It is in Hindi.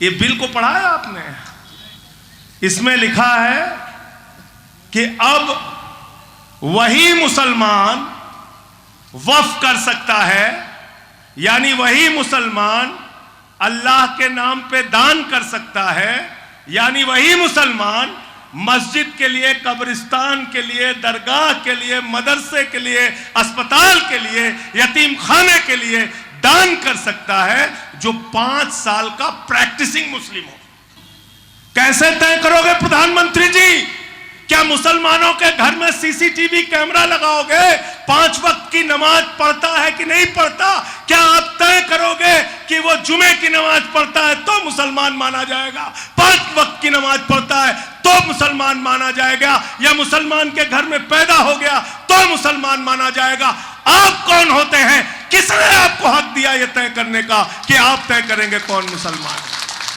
ये बिल को पढ़ा है आपने? इसमें लिखा है कि अब वही मुसलमान वक्फ कर सकता है, यानी वही मुसलमान अल्लाह के नाम पे दान कर सकता है, यानी वही मुसलमान मस्जिद के लिए, कब्रिस्तान के लिए, दरगाह के लिए, मदरसे के लिए, अस्पताल के लिए, यतीम खाने के लिए दान कर सकता है जो 5 साल का प्रैक्टिसिंग मुस्लिम हो। कैसे तय करोगे प्रधानमंत्री जी? क्या मुसलमानों के घर में सीसीटीवी कैमरा लगाओगे? 5 वक्त की नमाज पढ़ता है कि नहीं पढ़ता? क्या आप तय करोगे कि वो जुमे की नमाज पढ़ता है तो मुसलमान माना जाएगा, 5 वक्त की नमाज पढ़ता है तो मुसलमान माना जाएगा, या मुसलमान के घर में पैदा हो गया तो मुसलमान माना जाएगा? आप कौन होते हैं? किसने आपको हक दिया ये तय करने का कि आप तय करेंगे कौन मुसलमान है?